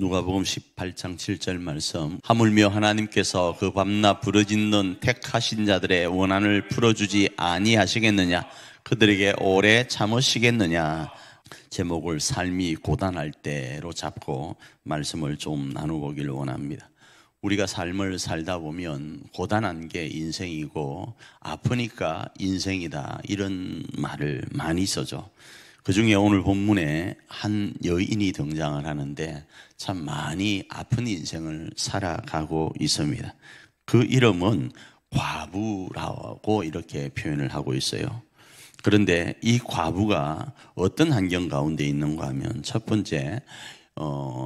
누가복음 18장 7절 말씀, 하물며 하나님께서 그 밤낮 부르짖는 택하신 자들의 원한을 풀어주지 아니하시겠느냐, 그들에게 오래 참으시겠느냐. 제목을 삶이 고단할 때로 잡고 말씀을 좀 나눠보길 원합니다. 우리가 삶을 살다 보면 고단한 게 인생이고 아프니까 인생이다, 이런 말을 많이 써죠. 그 중에 오늘 본문에 한 여인이 등장을 하는데 참 많이 아픈 인생을 살아가고 있습니다. 그 이름은 과부라고 이렇게 표현을 하고 있어요. 그런데 이 과부가 어떤 환경 가운데 있는가 하면, 첫 번째,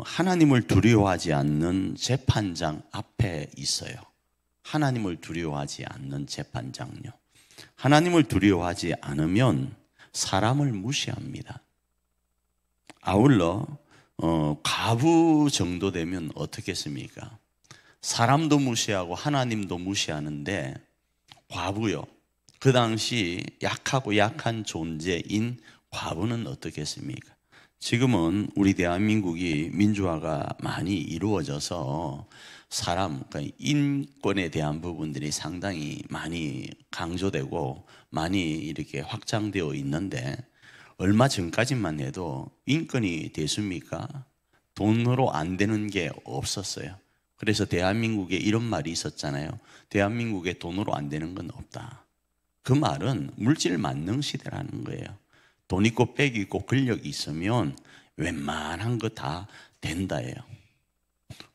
하나님을 두려워하지 않는 재판장 앞에 있어요. 하나님을 두려워하지 않는 재판장요. 하나님을 두려워하지 않으면 사람을 무시합니다. 아울러 과부 정도 되면 어떻겠습니까? 사람도 무시하고 하나님도 무시하는데, 과부요, 그 당시 약하고 약한 존재인 과부는 어떻겠습니까? 지금은 우리 대한민국이 민주화가 많이 이루어져서 그러니까 인권에 대한 부분들이 상당히 많이 강조되고 많이 이렇게 확장되어 있는데, 얼마 전까지만 해도 인권이 됐습니까? 돈으로 안 되는 게 없었어요. 그래서 대한민국에 이런 말이 있었잖아요. 대한민국에 돈으로 안 되는 건 없다. 그 말은 물질 만능 시대라는 거예요. 돈 있고 빽 있고 권력이 있으면 웬만한 거 다 된다예요.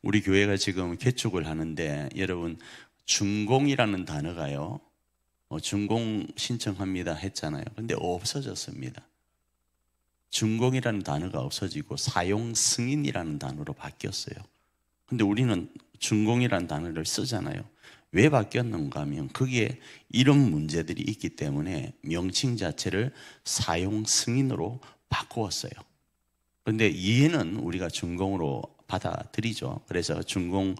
우리 교회가 지금 개축을 하는데, 여러분, 준공이라는 단어가요, 준공 신청합니다 했잖아요. 근데 없어졌습니다. 준공이라는 단어가 없어지고 사용 승인이라는 단어로 바뀌었어요. 근데 우리는 준공이라는 단어를 쓰잖아요. 왜 바뀌었는가 하면 거기에 이런 문제들이 있기 때문에 명칭 자체를 사용 승인으로 바꾸었어요. 그런데 이해는 우리가 준공으로 받아들이죠. 그래서 준공을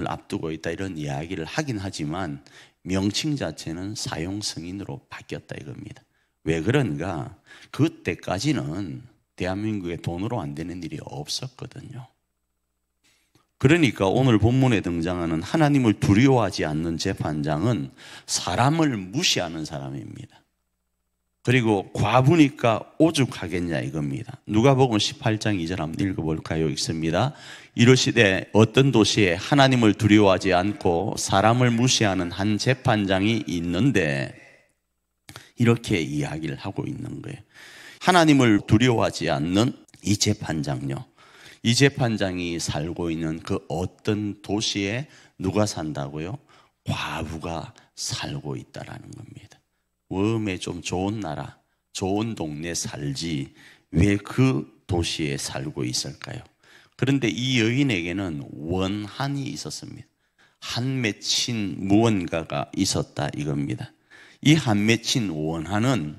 앞두고 있다, 이런 이야기를 하긴 하지만 명칭 자체는 사용 승인으로 바뀌었다 이겁니다. 왜 그런가? 그때까지는 대한민국에 돈으로 안 되는 일이 없었거든요. 그러니까 오늘 본문에 등장하는 하나님을 두려워하지 않는 재판장은 사람을 무시하는 사람입니다. 그리고 과부니까 오죽하겠냐 이겁니다. 누가복음 18장 2절 한번 읽어볼까요? 읽습니다. 이르시되 어떤 도시에 하나님을 두려워하지 않고 사람을 무시하는 한 재판장이 있는데, 이렇게 이야기를 하고 있는 거예요. 하나님을 두려워하지 않는 이 재판장요, 이 재판장이 살고 있는 그 어떤 도시에 누가 산다고요? 과부가 살고 있다라는 겁니다. 웜에 좀 좋은 나라, 좋은 동네 살지 왜 그 도시에 살고 있을까요? 그런데 이 여인에게는 원한이 있었습니다. 한 맺힌 무언가가 있었다 이겁니다. 이 한 맺힌 원한은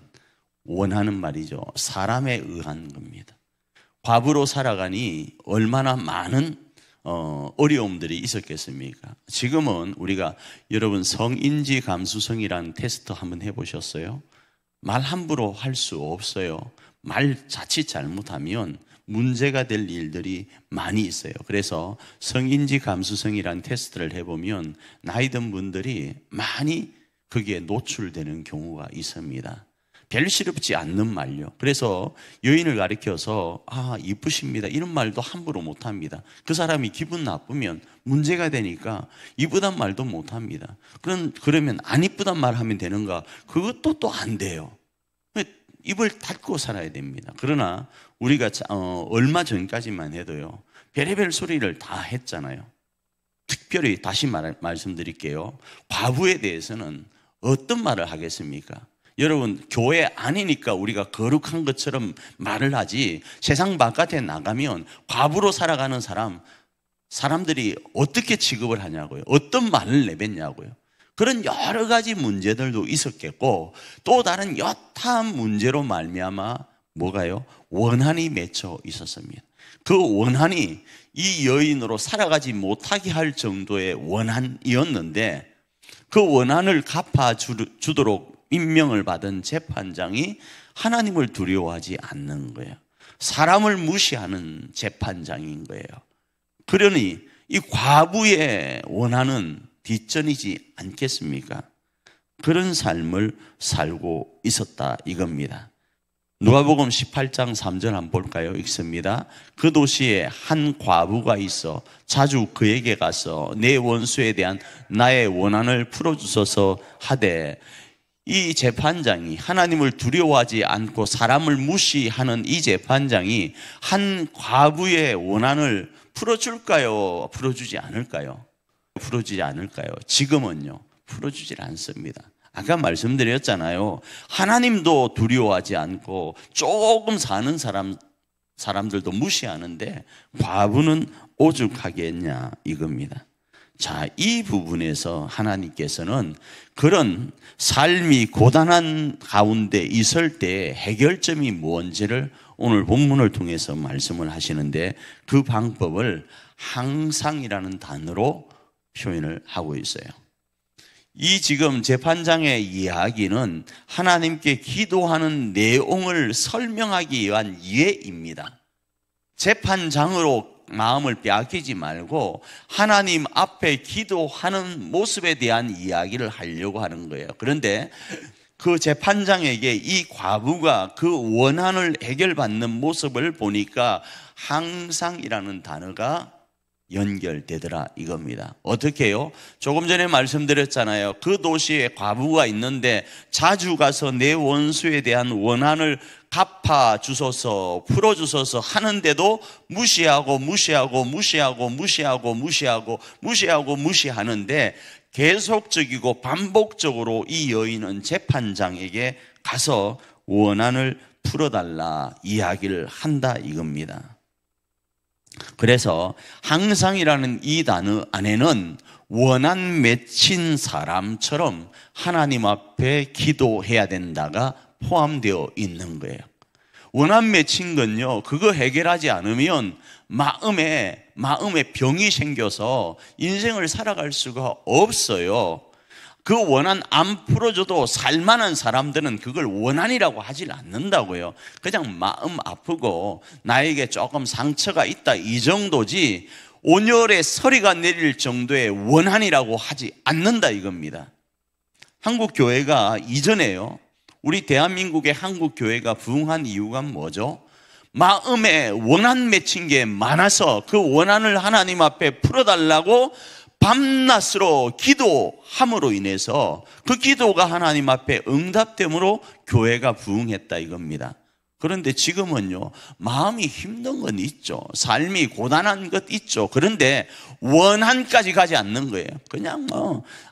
말이죠, 사람에 의한 겁니다. 과부로 살아가니 얼마나 많은 어려움들이 있었겠습니까? 지금은 우리가, 여러분, 성인지 감수성이라는 테스트 한번 해보셨어요? 말 함부로 할 수 없어요. 말 자칫 잘못하면 문제가 될 일들이 많이 있어요. 그래서 성인지 감수성이라는 테스트를 해보면 나이 든 분들이 많이 거기에 노출되는 경우가 있습니다. 별시럽지 않는 말요. 그래서 여인을 가리켜서 이쁘십니다, 이런 말도 함부로 못합니다. 그 사람이 기분 나쁘면 문제가 되니까 이쁘단 말도 못합니다. 그러면 안 이쁘단 말 하면 되는가? 그것도 또 안 돼요. 입을 닫고 살아야 됩니다. 그러나 우리가 얼마 전까지만 해도요, 별의별 소리를 다 했잖아요. 특별히 다시 말씀드릴게요. 과부에 대해서는 어떤 말을 하겠습니까? 여러분, 교회 아니니까 우리가 거룩한 것처럼 말을 하지, 세상 바깥에 나가면 과부로 살아가는 사람들이 어떻게 취급을 하냐고요. 어떤 말을 내뱉냐고요. 그런 여러 가지 문제들도 있었겠고, 또 다른 여타한 문제로 말미암아 뭐가요? 원한이 맺혀 있었습니다. 그 원한이 이 여인으로 살아가지 못하게 할 정도의 원한이었는데, 그 원한을 갚아주도록 임명을 받은 재판장이 하나님을 두려워하지 않는 거예요. 사람을 무시하는 재판장인 거예요. 그러니 이 과부의 원한은 뒷전이지 않겠습니까? 그런 삶을 살고 있었다 이겁니다. 누가복음 18장 3절 한번 볼까요? 읽습니다. 그 도시에 한 과부가 있어 자주 그에게 가서 내 원수에 대한 나의 원한을 풀어주소서 하되, 이 재판장이 하나님을 두려워하지 않고 사람을 무시하는 이 재판장이 한 과부의 원한을 풀어줄까요? 풀어주지 않을까요? 풀어주지 않을까요? 지금은요, 풀어주질 않습니다. 아까 말씀드렸잖아요. 하나님도 두려워하지 않고 조금 사는 사람들도 무시하는데 과부는 오죽하겠냐 이겁니다. 자, 이 부분에서 하나님께서는 그런 삶이 고단한 가운데 있을 때 해결점이 뭔지를 오늘 본문을 통해서 말씀을 하시는데, 그 방법을 항상이라는 단어로 표현을 하고 있어요. 이 지금 재판장의 이야기는 하나님께 기도하는 내용을 설명하기 위한 예입니다. 재판장으로 마음을 빼앗기지 말고 하나님 앞에 기도하는 모습에 대한 이야기를 하려고 하는 거예요. 그런데 그 재판장에게 이 과부가 그 원한을 해결받는 모습을 보니까 항상이라는 단어가 연결되더라 이겁니다. 어떻게 해요? 조금 전에 말씀드렸잖아요. 그 도시에 과부가 있는데 자주 가서 내 원수에 대한 원한을 갚아주소서, 풀어주소서 하는데도 무시하는데 계속적이고 반복적으로 이 여인은 재판장에게 가서 원한을 풀어달라 이야기를 한다 이겁니다. 그래서 항상이라는 이 단어 안에는 원한 맺힌 사람처럼 하나님 앞에 기도해야 된다가 포함되어 있는 거예요. 원한 맺힌 건요, 그거 해결하지 않으면 마음에 병이 생겨서 인생을 살아갈 수가 없어요. 그 원한 안 풀어줘도 살만한 사람들은 그걸 원한이라고 하질 않는다고요. 그냥 마음 아프고 나에게 조금 상처가 있다 이 정도지 온열의 서리가 내릴 정도의 원한이라고 하지 않는다 이겁니다. 한국 교회가 이전에요, 우리 대한민국의 한국 교회가 부흥한 이유가 뭐죠? 마음에 원한 맺힌 게 많아서 그 원한을 하나님 앞에 풀어달라고 밤낮으로 기도함으로 인해서 그 기도가 하나님 앞에 응답됨으로 교회가 부흥했다 이겁니다. 그런데 지금은요, 마음이 힘든 건 있죠. 삶이 고단한 것 있죠. 그런데 원한까지 가지 않는 거예요. 그냥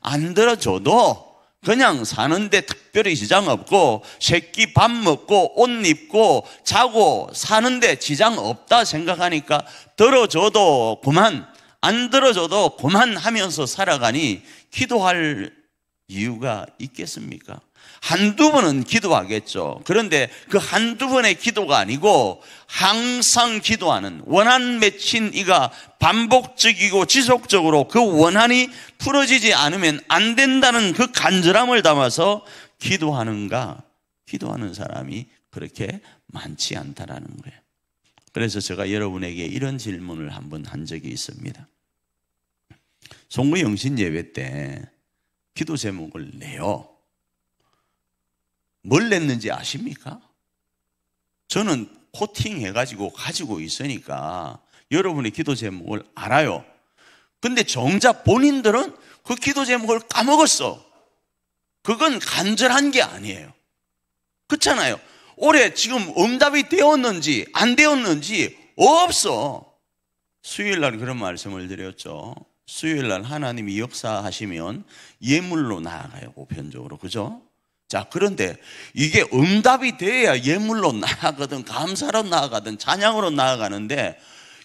안 들어줘도 그냥 사는데 특별히 지장 없고 새끼 밥 먹고 옷 입고 자고 사는데 지장 없다 생각하니까 들어줘도 그만, 안 들어줘도 그만하면서 살아가니 기도할 이유가 있겠습니까? 한두 번은 기도하겠죠. 그런데 그 한두 번의 기도가 아니고 항상 기도하는, 원한 맺힌 이가 반복적이고 지속적으로 그 원한이 풀어지지 않으면 안 된다는 그 간절함을 담아서 기도하는 사람이 그렇게 많지 않다라는 거예요. 그래서 제가 여러분에게 이런 질문을 한번 한 적이 있습니다. 송구영신 예배 때 기도 제목을 내요. 뭘 냈는지 아십니까? 저는 코팅해가지고 가지고 있으니까 여러분의 기도 제목을 알아요. 근데 정작 본인들은 그 기도 제목을 까먹었어. 그건 간절한 게 아니에요. 그렇잖아요. 올해 지금 응답이 되었는지 안 되었는지 없어. 수요일날 그런 말씀을 드렸죠. 수요일날 하나님이 역사하시면 예물로 나아가요. 보편적으로. 그죠? 자, 그런데 이게 응답이 돼야 예물로 나아가든 감사로 나아가든 찬양으로 나아가는데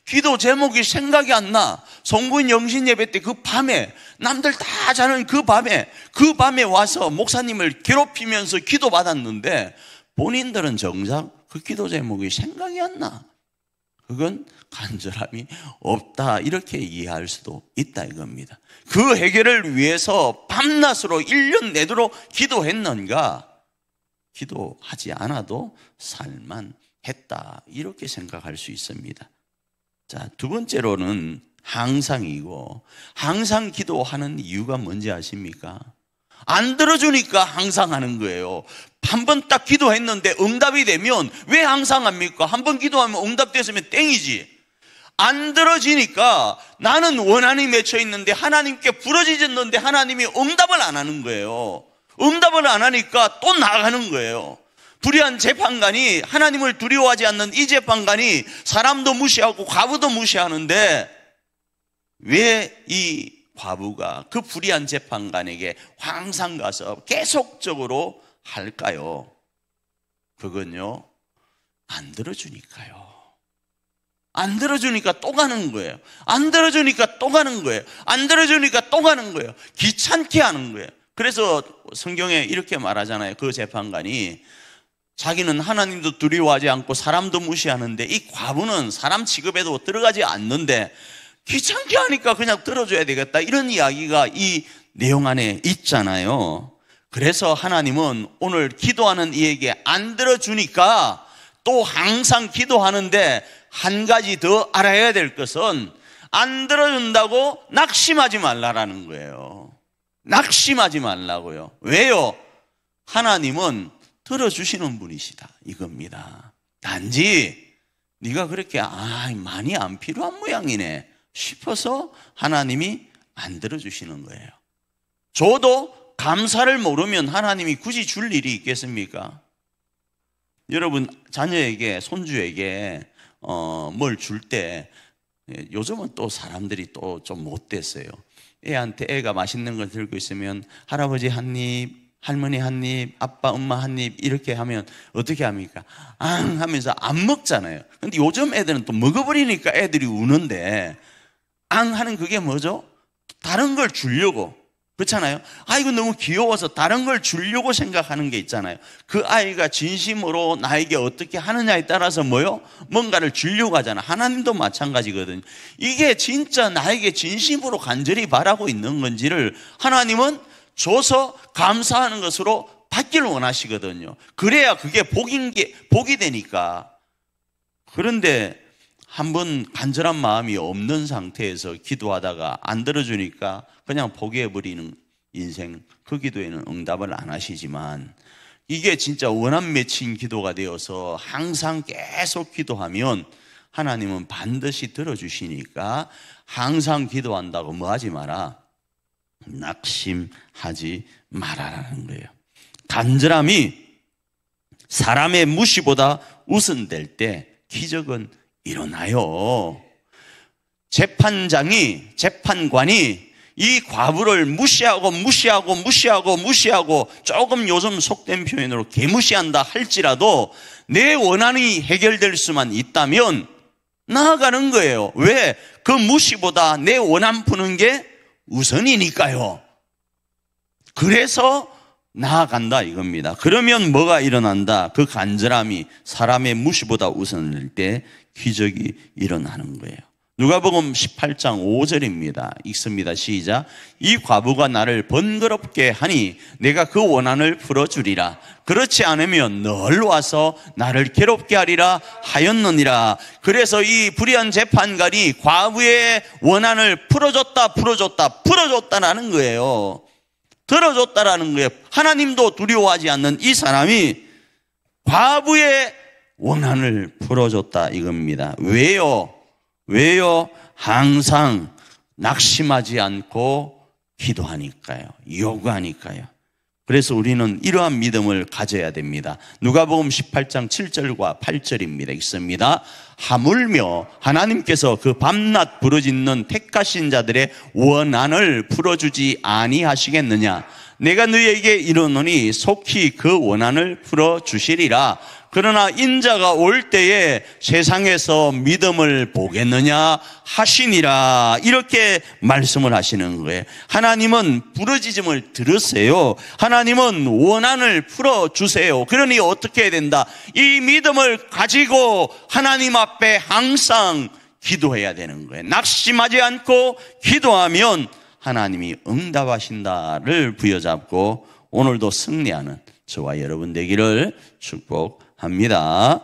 기도 제목이 생각이 안 나. 송구인 영신 예배 때 그 밤에, 남들 다 자는 그 밤에 와서 목사님을 괴롭히면서 기도 받았는데 본인들은 정작 그 기도 제목이 생각이 안 나. 그건 간절함이 없다 이렇게 이해할 수도 있다 이겁니다. 그 해결을 위해서 밤낮으로 1년 내도록 기도했는가? 기도하지 않아도 살만 했다 이렇게 생각할 수 있습니다. 자, 두 번째로는 항상이고, 항상 기도하는 이유가 뭔지 아십니까? 안 들어주니까 항상 하는 거예요. 한 번 딱 기도했는데 응답이 되면 왜 항상 합니까? 한 번 기도하면 응답됐으면 땡이지. 안 들어지니까 나는 원한이 맺혀 있는데 하나님께 부러지졌는데 하나님이 응답을 안 하는 거예요. 응답을 안 하니까 또 나가는 거예요. 불의한 재판관이, 하나님을 두려워하지 않는 이 재판관이 사람도 무시하고 과부도 무시하는데 왜 이 과부가 그 불의한 재판관에게 항상 가서 계속적으로 할까요? 그건요, 안 들어주니까요. 안 들어주니까 또 가는 거예요. 안 들어주니까 또 가는 거예요. 안 들어주니까 또 가는 거예요. 귀찮게 하는 거예요. 그래서 성경에 이렇게 말하잖아요. 그 재판관이 자기는 하나님도 두려워하지 않고 사람도 무시하는데 이 과부는 사람 취급에도 들어가지 않는데 귀찮게 하니까 그냥 들어줘야 되겠다, 이런 이야기가 이 내용 안에 있잖아요. 그래서 하나님은 오늘 기도하는 이에게 안 들어주니까 또 항상 기도하는데 한 가지 더 알아야 될 것은 안 들어준다고 낙심하지 말라라는 거예요. 낙심하지 말라고요. 왜요? 하나님은 들어주시는 분이시다 이겁니다. 단지 네가 그렇게 많이 안 필요한 모양이네 싶어서 하나님이 안 들어주시는 거예요. 저도 감사를 모르면 하나님이 굳이 줄 일이 있겠습니까? 여러분 자녀에게, 손주에게 뭘 줄 때, 요즘은 또 사람들이 또 좀 못됐어요. 애한테, 애가 맛있는 걸 들고 있으면 할아버지 한 입, 할머니 한 입, 아빠 엄마 한 입 이렇게 하면 어떻게 합니까? 앙 하면서 안 먹잖아요. 근데 요즘 애들은 또 먹어버리니까 애들이 우는데, 앙 하는 그게 뭐죠? 다른 걸 주려고, 그렇잖아요. 이거 너무 귀여워서 다른 걸 주려고 생각하는 게 있잖아요. 그 아이가 진심으로 나에게 어떻게 하느냐에 따라서 뭐요? 뭔가를 주려고 하잖아. 하나님도 마찬가지거든요. 이게 진짜 나에게 진심으로 간절히 바라고 있는 건지를 하나님은 줘서 감사하는 것으로 받기를 원하시거든요. 그래야 그게 복이 되니까. 그런데 한번 간절한 마음이 없는 상태에서 기도하다가 안 들어주니까 그냥 포기해버리는 인생, 그 기도에는 응답을 안 하시지만, 이게 진짜 원한 맺힌 기도가 되어서 항상 계속 기도하면 하나님은 반드시 들어주시니까 항상 기도한다고 뭐 하지 마라? 낙심하지 말아라는 거예요. 간절함이 사람의 무시보다 우선될 때 기적은 일어나요. 재판관이 이 과부를 무시하고 조금 요즘 속된 표현으로 개무시한다 할지라도 내 원한이 해결될 수만 있다면 나아가는 거예요. 왜? 그 무시보다 내 원한 푸는 게 우선이니까요. 그래서 나아간다 이겁니다. 그러면 뭐가 일어난다? 그 간절함이 사람의 무시보다 우선일 때 기적이 일어나는 거예요. 누가복음 18장 5절입니다. 읽습니다. 시작. 이 과부가 나를 번거롭게 하니 내가 그 원한을 풀어주리라. 그렇지 않으면 늘 와서 나를 괴롭게 하리라 하였느니라. 그래서 이 불의한 재판관이 과부의 원한을 풀어줬다라는 거예요. 들어줬다라는 거예요. 하나님도 두려워하지 않는 이 사람이 과부의 원한을 풀어줬다 이겁니다. 왜요? 항상 낙심하지 않고 기도하니까요. 요구하니까요. 그래서 우리는 이러한 믿음을 가져야 됩니다. 누가복음 18장 7절과 8절입니다. 읽습니다. 하물며 하나님께서 그 밤낮 부르짖는 택하신 자들의 원한을 풀어주지 아니하시겠느냐? 내가 너희에게 이르노니 속히 그 원한을 풀어주시리라. 그러나 인자가 올 때에 세상에서 믿음을 보겠느냐 하시니라. 이렇게 말씀을 하시는 거예요. 하나님은 부르짖음을 들으세요. 하나님은 원한을 풀어주세요. 그러니 어떻게 해야 된다? 이 믿음을 가지고 하나님 앞에 항상 기도해야 되는 거예요. 낙심하지 않고 기도하면 하나님이 응답하신다를 부여잡고 오늘도 승리하는 저와 여러분 되기를 축복합니다.